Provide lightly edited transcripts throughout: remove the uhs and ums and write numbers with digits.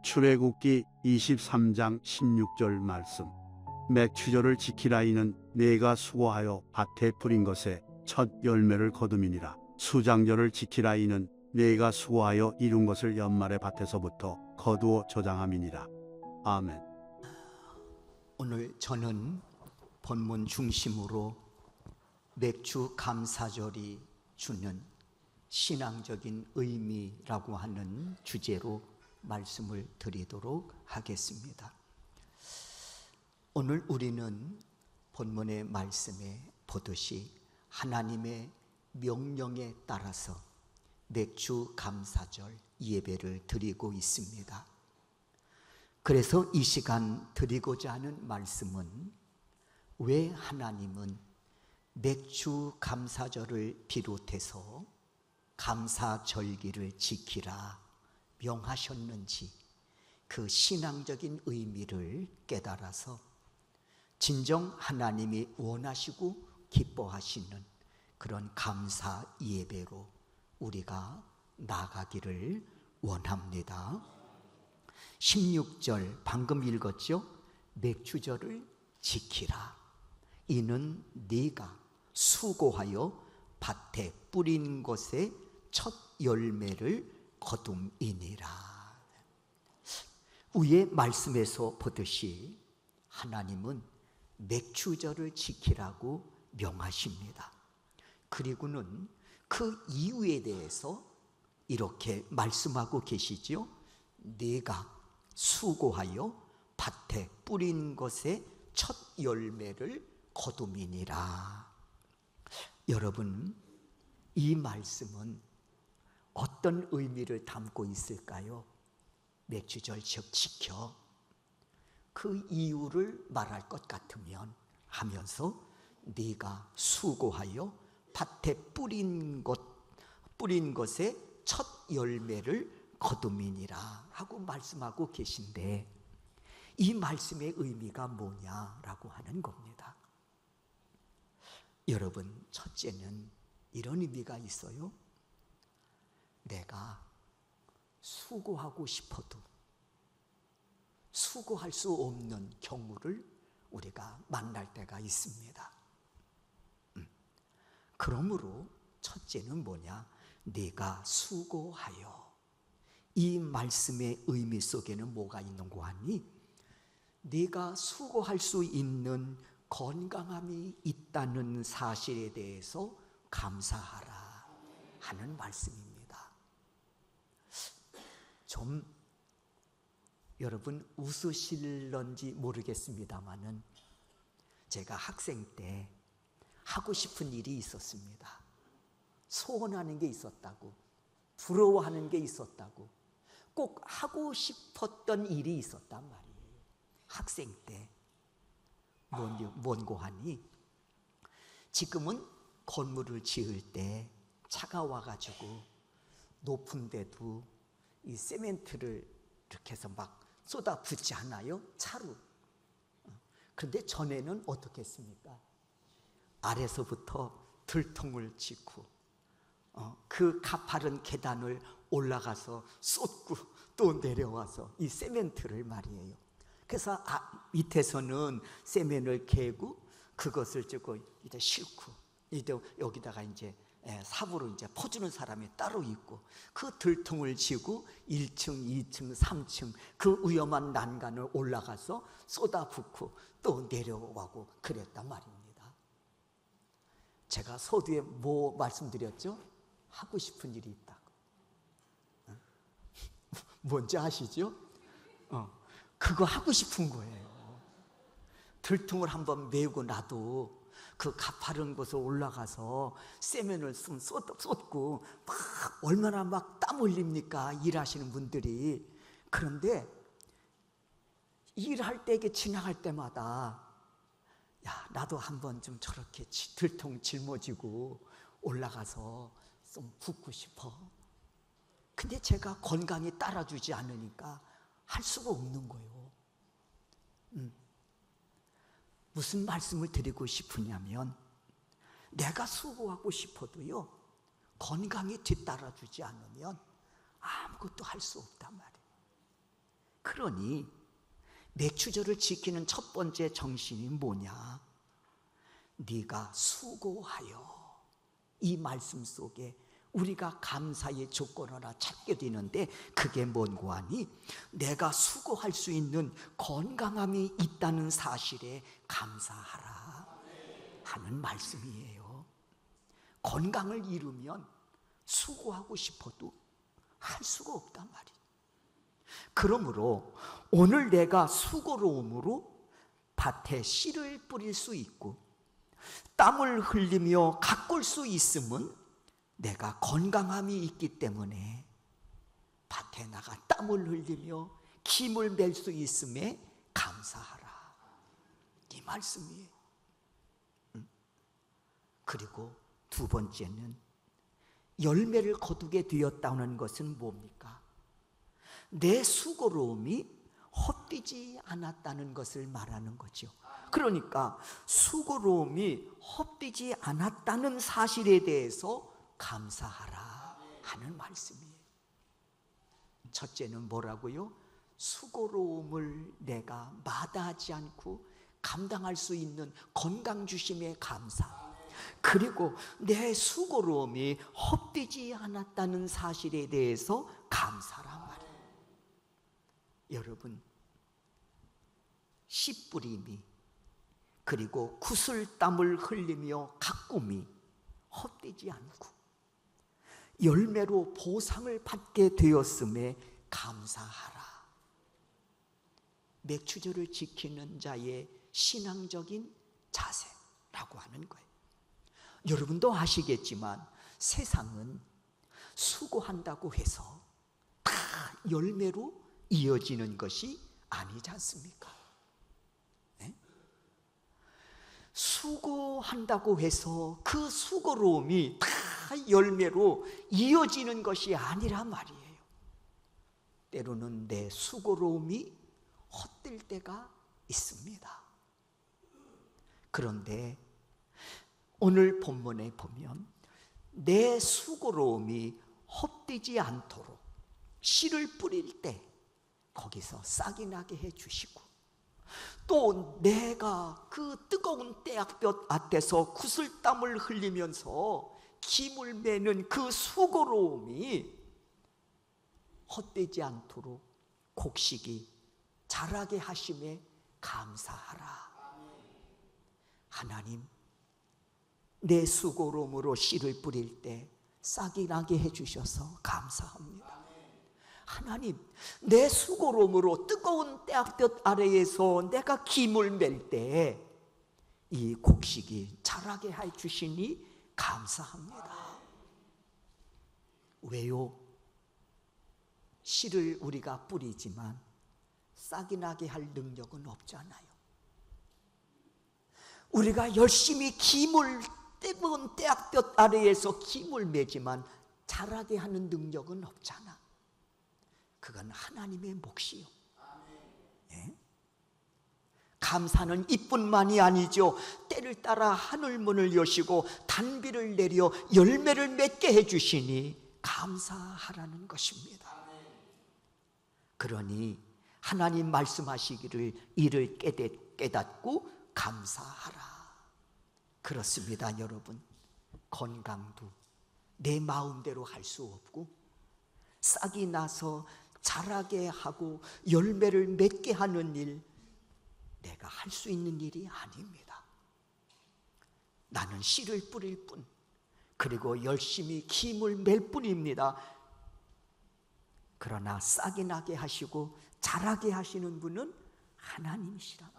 출애굽기 23장 16절 말씀. 맥추절을 지키라. 이는 내가 수고하여 밭에 뿌린 것에 첫 열매를 거둠이니라. 수장절을 지키라. 이는 내가 수고하여 이룬 것을 연말의 밭에서부터 거두어 저장함이니라. 아멘. 오늘 저는 본문 중심으로 맥주 감사절이 주는 신앙적인 의미라고 하는 주제로 말씀을 드리도록 하겠습니다. 오늘 우리는 본문의 말씀에 보듯이 하나님의 명령에 따라서 맥주 감사절 예배를 드리고 있습니다. 그래서 이 시간 드리고자 하는 말씀은 왜 하나님은 맥주 감사절을 비롯해서 감사절기를 지키라 명하셨는지, 그 신앙적인 의미를 깨달아서 진정 하나님이 원하시고 기뻐하시는 그런 감사 예배로 우리가 나가기를 원합니다. 16절 방금 읽었죠? 맥주절을 지키라. 이는 네가 수고하여 밭에 뿌린 것에 첫 열매를 거둠이니라. 위의 말씀에서 보듯이 하나님은 맥주절을 지키라고 명하십니다. 그리고는 그 이유에 대해서 이렇게 말씀하고 계시죠. 네가 수고하여 밭에 뿌린 것에 첫 열매를 거둠이니라. 여러분, 이 말씀은 어떤 의미를 담고 있을까요? 맥주절 즉 지켜, 그 이유를 말할 것 같으면 하면서 네가 수고하여 밭에 뿌린 것에 첫 열매를 거둠이니라 하고 말씀하고 계신데, 이 말씀의 의미가 뭐냐라고 하는 겁니다. 여러분, 첫째는 이런 의미가 있어요. 내가 수고하고 싶어도 수고할 수 없는 경우를 우리가 만날 때가 있습니다. 그러므로 첫째는 뭐냐? 네가 수고하여. 이 말씀의 의미 속에는 뭐가 있는고 하니, 네가 수고할 수 있는 건강함이 있다는 사실에 대해서 감사하라 하는 말씀입니다. 좀 여러분 웃으실런지 모르겠습니다만은 제가 학생 때 하고 싶은 일이 있었습니다. 소원하는 게 있었다고, 부러워하는 게 있었다고, 꼭 하고 싶었던 일이 있었단 말이에요. 학생 때 뭔고 하니, 지금은 건물을 지을 때 차가 와가지고 높은 데도 이 세멘트를 이렇게 해서 막 쏟아붓지 않아요? 차로. 그런데 전에는 어떻게 했습니까? 아래서부터 들통을 짓고 그 가파른 계단을 올라가서 쏟고 또 내려와서 이 세멘트를 말이에요. 그래서 밑에서는 세면을 개고 그것을 ጭ고 이제 싣고, 이제 여기다가 이제 삽으로 이제 퍼주는 사람이 따로 있고, 그 들통을 지고 1층, 2층, 3층 그 위험한 난간을 올라가서 쏟아붓고 또 내려가고 그랬단 말입니다. 제가 서두에 뭐 말씀드렸죠? 하고 싶은 일이 있다고. 뭔지 아시죠? 그거 하고 싶은 거예요. 들통을 한번 메우고 나도 그 가파른 곳에 올라가서 세면을 쏟고 막 얼마나 막 땀 흘립니까? 일하시는 분들이. 그런데 일할 때 지나갈 때마다 야, 나도 한번 좀 저렇게 들통 짊어지고 올라가서 좀 붓고 싶어. 근데 제가 건강이 따라주지 않으니까 할 수가 없는 거예요. 무슨 말씀을 드리고 싶으냐면, 내가 수고하고 싶어도요, 건강이 뒤따라주지 않으면 아무것도 할 수 없단 말이에요. 그러니 맥추절을 지키는 첫 번째 정신이 뭐냐? 네가 수고하여. 이 말씀 속에 우리가 감사의 조건 하나 찾게 되는데, 그게 뭔고 하니 내가 수고할 수 있는 건강함이 있다는 사실에 감사하라 하는 말씀이에요. 건강을 잃으면 수고하고 싶어도 할 수가 없단 말이에요. 그러므로 오늘 내가 수고로움으로 밭에 씨를 뿌릴 수 있고 땀을 흘리며 가꿀 수 있음은 내가 건강함이 있기 때문에 밭에 나가 땀을 흘리며 김을 맬 수 있음에 감사하라, 이 말씀이에요. 그리고 두 번째는 열매를 거두게 되었다는 것은 뭡니까? 내 수고로움이 헛되지 않았다는 것을 말하는 거죠. 그러니까 수고로움이 헛되지 않았다는 사실에 대해서 감사하라 하는 말씀이에요. 첫째는 뭐라고요? 수고로움을 내가 마다하지 않고 감당할 수 있는 건강 주심에 감사, 그리고 내 수고로움이 헛되지 않았다는 사실에 대해서 감사란 말이에요. 여러분, 씨 뿌림이 그리고 구슬땀을 흘리며 가꿈이 헛되지 않고 열매로 보상을 받게 되었음에 감사하라. 맥추절을 지키는 자의 신앙적인 자세라고 하는 거예요. 여러분도 아시겠지만 세상은 수고한다고 해서 다 열매로 이어지는 것이 아니지 않습니까? 네? 수고한다고 해서 그 수고로움이 다 열매로 이어지는 것이 아니란 말이에요. 때로는 내 수고로움이 헛될 때가 있습니다. 그런데 오늘 본문에 보면 내 수고로움이 헛되지 않도록 씨를 뿌릴 때 거기서 싹이 나게 해주시고, 또 내가 그 뜨거운 떼약볕 앞에서 구슬땀을 흘리면서 김을 매는 그 수고로움이 헛되지 않도록 곡식이 자라게 하심에 감사하라. 하나님, 내 수고로움으로 씨를 뿌릴 때 싹이 나게 해주셔서 감사합니다. 하나님, 내 수고로움으로 뜨거운 떼약볕 아래에서 내가 김을 맬 때 이 곡식이 자라게 해주시니 감사합니다. 왜요? 씨를 우리가 뿌리지만 싹이 나게 할 능력은 없잖아요. 우리가 열심히 김을, 뜨거운 떼약볕 아래에서 김을 매지만 자라게 하는 능력은 없잖아. 그건 하나님의 몫이요. 네? 감사는 이뿐만이 아니죠. 때를 따라 하늘문을 여시고 단비를 내려 열매를 맺게 해주시니 감사하라는 것입니다. 그러니 하나님 말씀하시기를 이를 깨닫고 감사하라. 그렇습니다. 여러분, 건강도 내 마음대로 할 수 없고 싹이 나서 자라게 하고 열매를 맺게 하는 일, 내가 할 수 있는 일이 아닙니다. 나는 씨를 뿌릴 뿐, 그리고 열심히 김을 맬 뿐입니다. 그러나 싹이 나게 하시고 자라게 하시는 분은 하나님이시라.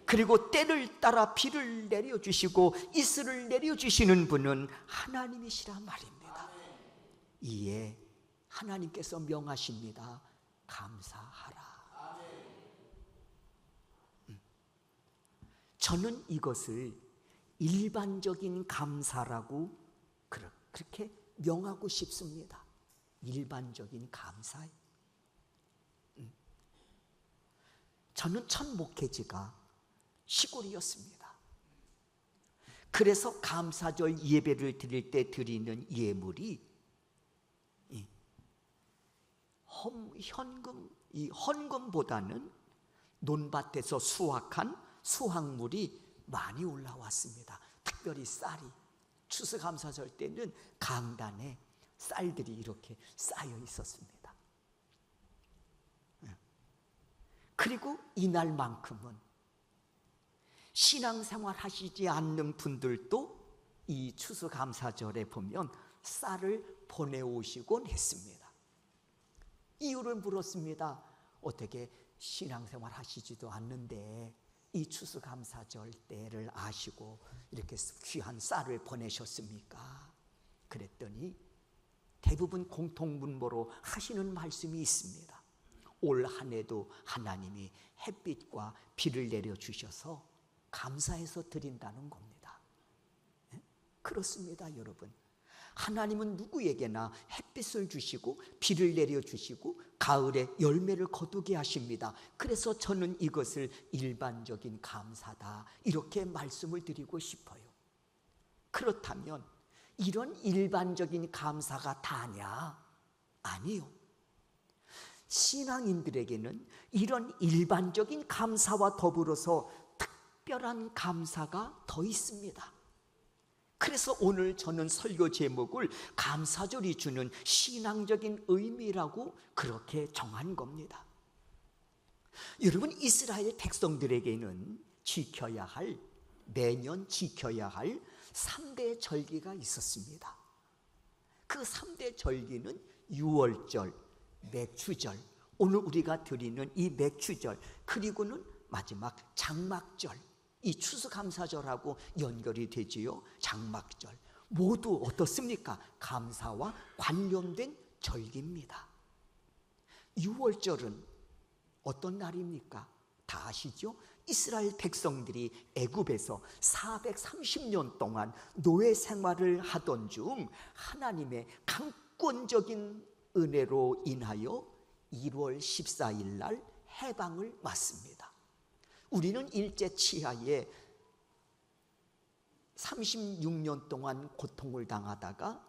그리고 때를 따라 비를 내려주시고 이슬을 내려주시는 분은 하나님이시라 말입니다. 이에 하나님께서 명하십니다. 감사하라. 저는 이것을 일반적인 감사라고 그렇게 명하고 싶습니다. 일반적인 감사. 저는 첫 목회지가 시골이었습니다. 그래서 감사절 예배를 드릴 때 드리는 예물이 현금 이 헌금보다는 논밭에서 수확한 수확물이 많이 올라왔습니다. 특별히 쌀이, 추수감사절 때는 강단에 쌀들이 이렇게 쌓여 있었습니다. 그리고 이날만큼은 신앙생활 하시지 않는 분들도 이 추수감사절에 보면 쌀을 보내오시곤 했습니다. 이유를 물었습니다. 어떻게 신앙생활 하시지도 않는데 이 추수감사절 때를 아시고 이렇게 귀한 쌀을 보내셨습니까? 그랬더니 대부분 공통분모로 하시는 말씀이 있습니다. 올 한 해도 하나님이 햇빛과 비를 내려주셔서 감사해서 드린다는 겁니다. 그렇습니다, 여러분. 하나님은 누구에게나 햇빛을 주시고 비를 내려주시고 가을에 열매를 거두게 하십니다. 그래서 저는 이것을 일반적인 감사다 이렇게 말씀을 드리고 싶어요. 그렇다면 이런 일반적인 감사가 다냐? 아니요. 신앙인들에게는 이런 일반적인 감사와 더불어서 특별한 감사가 더 있습니다. 그래서 오늘 저는 설교 제목을 감사절이 주는 신앙적인 의미라고 그렇게 정한 겁니다. 여러분, 이스라엘 백성들에게는 매년 지켜야 할 3대 절기가 있었습니다. 그 3대 절기는 유월절, 맥추절, 오늘 우리가 드리는 이 맥추절, 그리고는 마지막 장막절, 이 추수감사절하고 연결이 되지요. 장막절 모두 어떻습니까? 감사와 관련된 절기입니다. 6월절은 어떤 날입니까? 다 아시죠? 이스라엘 백성들이 애굽에서 430년 동안 노예 생활을 하던 중 하나님의 강권적인 은혜로 인하여 1월 14일 날 해방을 맞습니다. 우리는 일제 치하에 36년 동안 고통을 당하다가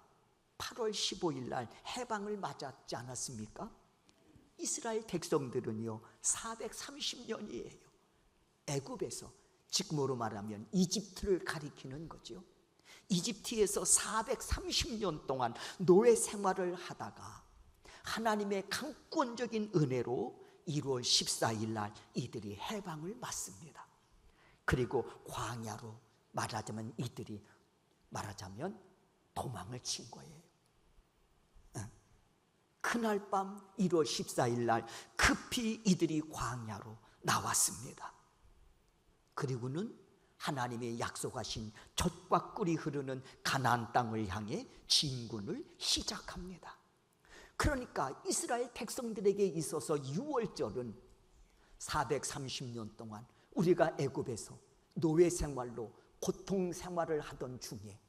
8월 15일 날 해방을 맞았지 않았습니까? 이스라엘 백성들은요 430년이에요. 애굽에서, 지금으로 말하면 이집트를 가리키는 거죠. 이집트에서 430년 동안 노예 생활을 하다가 하나님의 강권적인 은혜로 1월 14일 날 이들이 해방을 맞습니다. 그리고 광야로 이들이 말하자면 도망을 친 거예요. 그날 밤 1월 14일 날 급히 이들이 광야로 나왔습니다. 그리고는 하나님의 약속하신 젖과 꿀이 흐르는 가나안 땅을 향해 진군을 시작합니다. 그러니까 이스라엘 백성들에게 있어서 6월절은 430년 동안 우리가 애굽에서 노예 생활로 고통 생활을 하던 중에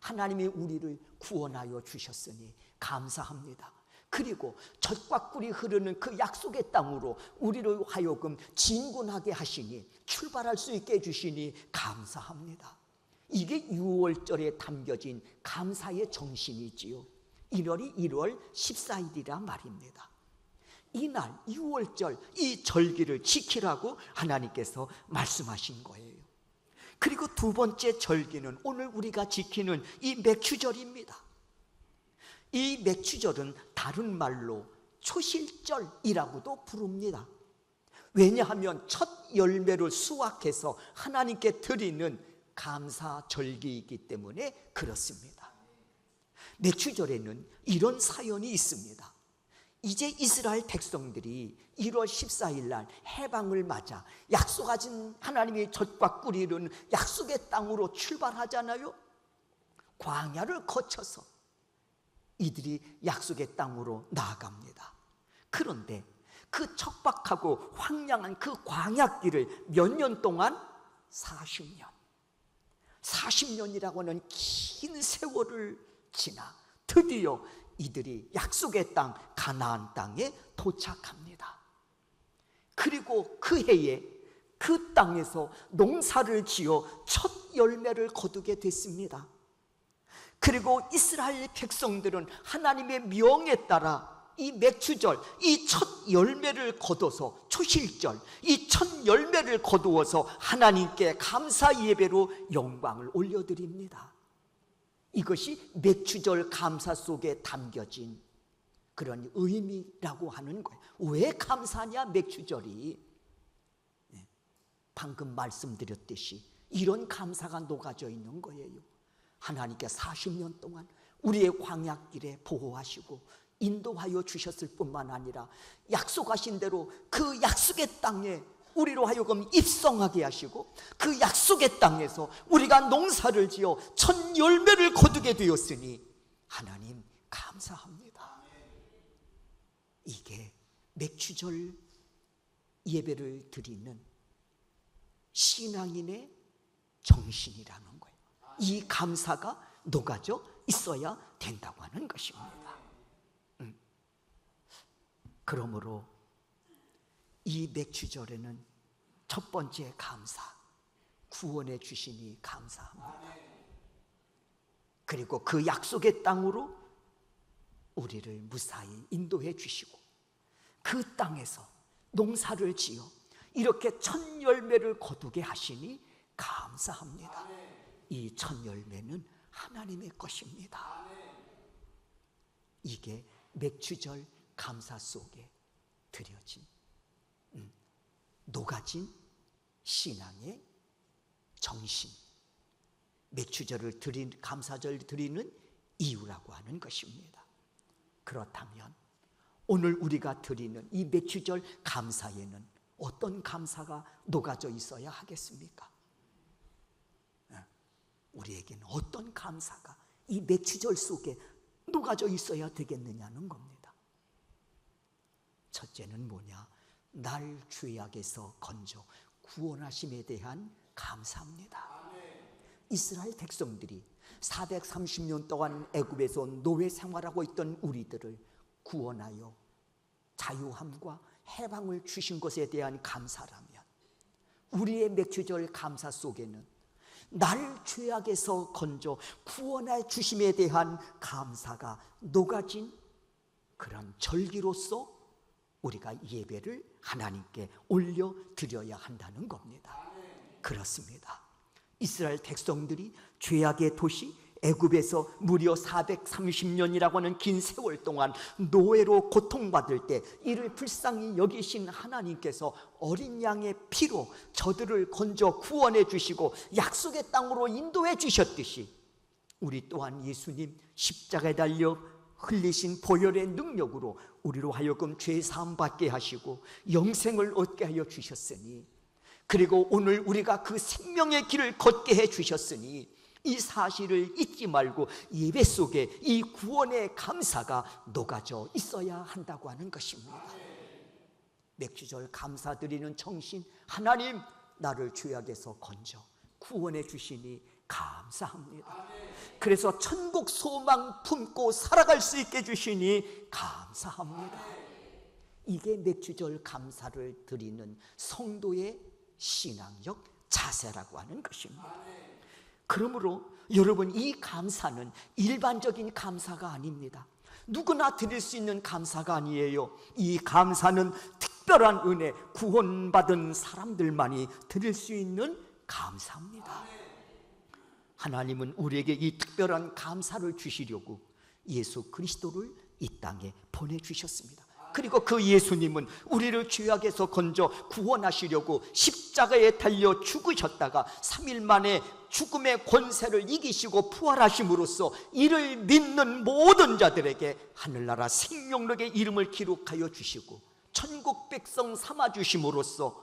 하나님이 우리를 구원하여 주셨으니 감사합니다. 그리고 젖과 꿀이 흐르는 그 약속의 땅으로 우리를 하여금 진군하게 하시니, 출발할 수 있게 해주시니 감사합니다. 이게 6월절에 담겨진 감사의 정신이지요. 1월 14일이라 말입니다. 이날 6월절 이 절기를 지키라고 하나님께서 말씀하신 거예요. 그리고 두 번째 절기는 오늘 우리가 지키는 이 맥추절입니다. 이 맥추절은 다른 말로 초실절이라고도 부릅니다. 왜냐하면 첫 열매를 수확해서 하나님께 드리는 감사 절기이기 때문에 그렇습니다. 맥추절에는 이런 사연이 있습니다. 이제 이스라엘 백성들이 1월 14일 날 해방을 맞아 약속하신 하나님의 젖과 꿀이 이루는 약속의 땅으로 출발하잖아요. 광야를 거쳐서 이들이 약속의 땅으로 나아갑니다. 그런데 그 척박하고 황량한 그 광야길을 몇 년 동안? 40년. 40년이라고 하는 긴 세월을 지나 드디어 이들이 약속의 땅 가나안 땅에 도착합니다. 그리고 그 해에 그 땅에서 농사를 지어 첫 열매를 거두게 됐습니다. 그리고 이스라엘 백성들은 하나님의 명에 따라 이 맥추절, 이 첫 열매를 거둬서, 초실절, 이 첫 열매를 거두어서 하나님께 감사 예배로 영광을 올려드립니다. 이것이 맥추절 감사 속에 담겨진 그런 의미라고 하는 거예요. 왜 감사냐, 맥추절이? 방금 말씀드렸듯이 이런 감사가 녹아져 있는 거예요. 하나님께 40년 동안 우리의 광야길에 보호하시고 인도하여 주셨을 뿐만 아니라 약속하신 대로 그 약속의 땅에 우리로 하여금 입성하게 하시고 그 약속의 땅에서 우리가 농사를 지어 첫 열매를 거두게 되었으니 하나님 감사합니다. 이게 맥추절 예배를 드리는 신앙인의 정신이라는 거예요. 이 감사가 녹아져 있어야 된다고 하는 것입니다. 그러므로 이 맥추절에는 첫 번째 감사, 구원해 주시니 감사합니다. 그리고 그 약속의 땅으로 우리를 무사히 인도해 주시고 그 땅에서 농사를 지어 이렇게 첫 열매를 거두게 하시니 감사합니다. 이 첫 열매는 하나님의 것입니다. 이게 맥추절 감사 속에 드려진 녹아진 신앙의 정신, 맥추절을 드린 감사절 드리는 이유라고 하는 것입니다. 그렇다면 오늘 우리가 드리는 이 맥추절 감사에는 어떤 감사가 녹아져 있어야 하겠습니까? 우리에게는 어떤 감사가 이 맥추절 속에 녹아져 있어야 되겠느냐는 겁니다. 첫째는 뭐냐? 날 죄악에서 건져 구원하심에 대한 감사합니다. 이스라엘 백성들이 430년 동안 애굽에서 노예 생활하고 있던 우리들을 구원하여 자유함과 해방을 주신 것에 대한 감사라면 우리의 맥추절 감사 속에는 날 죄악에서 건져 구원해 주심에 대한 감사가 녹아진 그런 절기로서 우리가 예배를 하나님께 올려드려야 한다는 겁니다. 그렇습니다. 이스라엘 백성들이 죄악의 도시 애굽에서 무려 430년이라고 하는 긴 세월 동안 노예로 고통받을 때 이를 불쌍히 여기신 하나님께서 어린 양의 피로 저들을 건져 구원해 주시고 약속의 땅으로 인도해 주셨듯이 우리 또한 예수님 십자가에 달려 흘리신 보혈의 능력으로 우리로 하여금 죄사함 받게 하시고 영생을 얻게 하여 주셨으니, 그리고 오늘 우리가 그 생명의 길을 걷게 해 주셨으니 이 사실을 잊지 말고 예배 속에 이 구원의 감사가 녹아져 있어야 한다고 하는 것입니다. 맥주절 감사드리는 정신, 하나님 나를 죄악에서 건져 구원해 주시니 감사합니다. 그래서 천국 소망 품고 살아갈 수 있게 해주시니 감사합니다. 이게 맥주절 감사를 드리는 성도의 신앙적 자세라고 하는 것입니다. 그러므로 여러분, 이 감사는 일반적인 감사가 아닙니다. 누구나 드릴 수 있는 감사가 아니에요. 이 감사는 특별한 은혜, 구원받은 사람들만이 드릴 수 있는 감사입니다. 하나님은 우리에게 이 특별한 감사를 주시려고 예수 그리스도를 이 땅에 보내주셨습니다. 그리고 그 예수님은 우리를 죄악에서 건져 구원하시려고 십자가에 달려 죽으셨다가 3일 만에 죽음의 권세를 이기시고 부활하심으로써 이를 믿는 모든 자들에게 하늘나라 생명록의 이름을 기록하여 주시고 천국 백성 삼아 주심으로써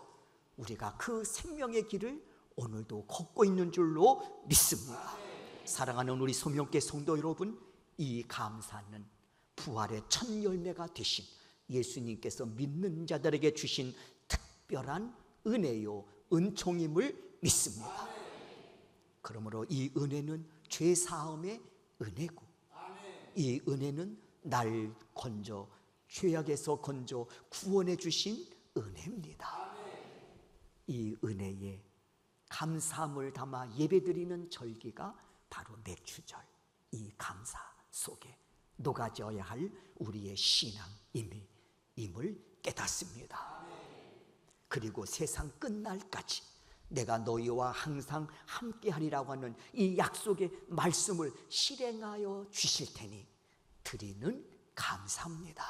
우리가 그 생명의 길을 오늘도 걷고 있는 줄로 믿습니다. 사랑하는 우리 소명교회 성도 여러분, 이 감사는 부활의 첫 열매가 되신 예수님께서 믿는 자들에게 주신 특별한 은혜요, 은총임을 믿습니다. 그러므로 이 은혜는 죄사함의 은혜고, 이 은혜는 날 건져 죄악에서 건져 구원해 주신 은혜입니다. 이 은혜에 감사함을 담아 예배드리는 절기가 바로 맥추절, 이 감사 속에 녹아져야 할 우리의 신앙임을 깨닫습니다. 그리고 세상 끝날까지 내가 너희와 항상 함께하리라고 하는 이 약속의 말씀을 실행하여 주실 테니 드리는 감사합니다.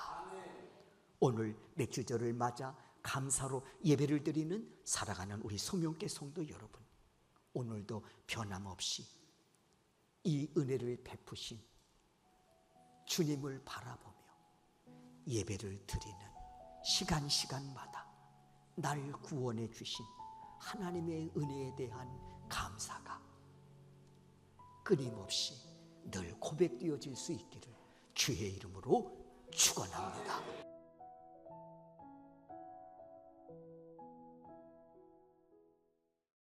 오늘 맥주절을 맞아 감사로 예배를 드리는 살아가는 우리 소명계 성도 여러분, 오늘도 변함없이 이 은혜를 베푸신 주님을 바라보며 예배를 드리는 시간마다 날 구원해 주신 하나님의 은혜에 대한 감사가 끊임없이 늘 고백되어질 수 있기를 주의 이름으로 축원합니다.